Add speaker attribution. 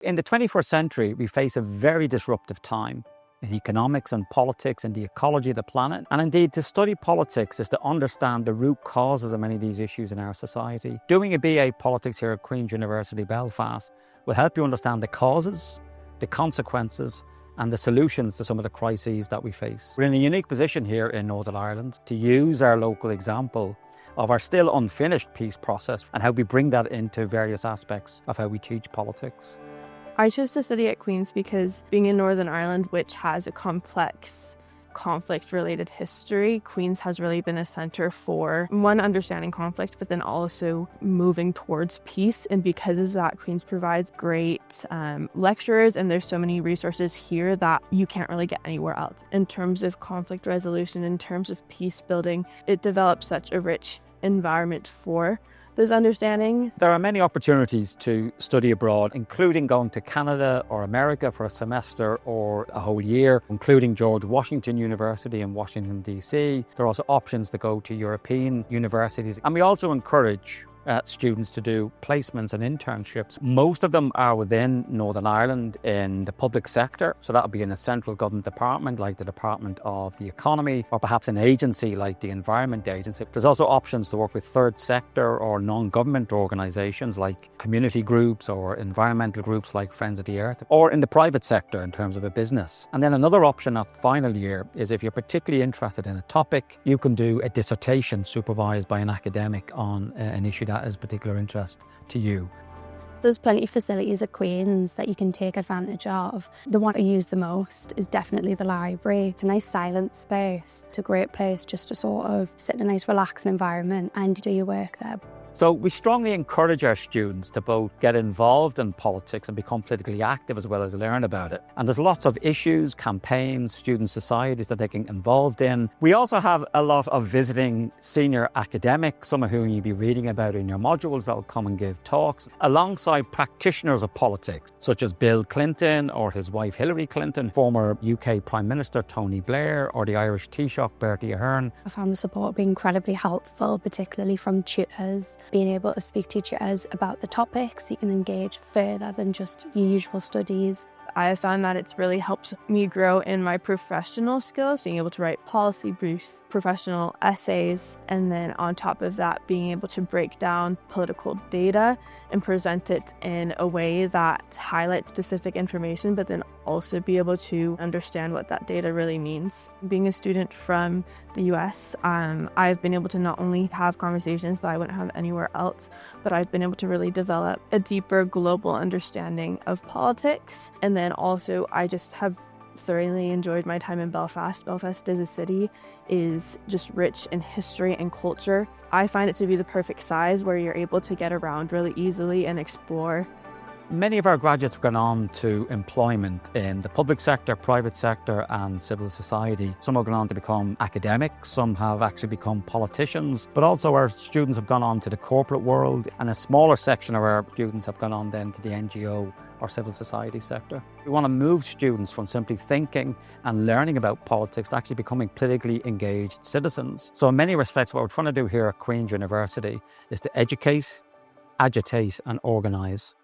Speaker 1: In the 21st century, we face a very disruptive time in economics and politics and the ecology of the planet. And indeed, to study politics is to understand the root causes of many of these issues in our society. Doing a BA Politics here at Queen's University Belfast will help you understand the causes, the consequences, and the solutions to some of the crises that we face. We're in a unique position here in Northern Ireland to use our local example of our still unfinished peace process and how we bring that into various aspects of how we teach politics.
Speaker 2: I chose to study at Queen's because being in Northern Ireland, which has a complex conflict-related history, Queen's has really been a centre for, one, understanding conflict, but then also moving towards peace. And because of that, Queen's provides great lecturers, and there's so many resources here that you can't really get anywhere else. In terms of conflict resolution, in terms of peace building, it develops such a rich environment for those understandings.
Speaker 1: There are many opportunities to study abroad, including going to Canada or America for a semester or a whole year, including George Washington University in Washington, D.C. There are also options to go to European universities. And we also encourage students to do placements and internships. Most of them are within Northern Ireland in the public sector. So that would be in a central government department like the Department of the Economy, or perhaps an agency like the Environment Agency. There's also options to work with third sector or non-government organisations like community groups or environmental groups like Friends of the Earth, or in the private sector in terms of a business. And then another option at final year is if you're particularly interested in a topic, you can do a dissertation supervised by an academic on an issue that is particular interest to you.
Speaker 3: There's plenty of facilities at Queen's that you can take advantage of. The one I use the most is definitely the library. It's a nice silent space. It's a great place just to sort of sit in a nice relaxing environment and do your work there.
Speaker 1: So we strongly encourage our students to both get involved in politics and become politically active as well as learn about it. And there's lots of issues, campaigns, student societies that they can get involved in. We also have a lot of visiting senior academics, some of whom you'll be reading about in your modules that will come and give talks, alongside practitioners of politics, such as Bill Clinton or his wife Hillary Clinton, former UK Prime Minister Tony Blair, or the Irish Taoiseach Bertie Ahern.
Speaker 3: I found the support being incredibly helpful, particularly from tutors. Being able to speak to tutors about the topics, you can engage further than just your usual studies.
Speaker 2: I have found that it's really helped me grow in my professional skills, being able to write policy briefs, professional essays, and then on top of that, being able to break down political data and present it in a way that highlights specific information, but then also be able to understand what that data really means. Being a student from the US, I've been able to not only have conversations that I wouldn't have anywhere else, but I've been able to really develop a deeper global understanding of politics. And then also I just have thoroughly enjoyed my time in Belfast. Belfast as a city is just rich in history and culture. I find it to be the perfect size where you're able to get around really easily and explore.
Speaker 1: Many of our graduates have gone on to employment in the public sector, private sector and civil society. Some have gone on to become academics, some have actually become politicians, but also our students have gone on to the corporate world, and a smaller section of our students have gone on then to the NGO or civil society sector. We want to move students from simply thinking and learning about politics to actually becoming politically engaged citizens. So in many respects, what we're trying to do here at Queen's University is to educate, agitate and organise.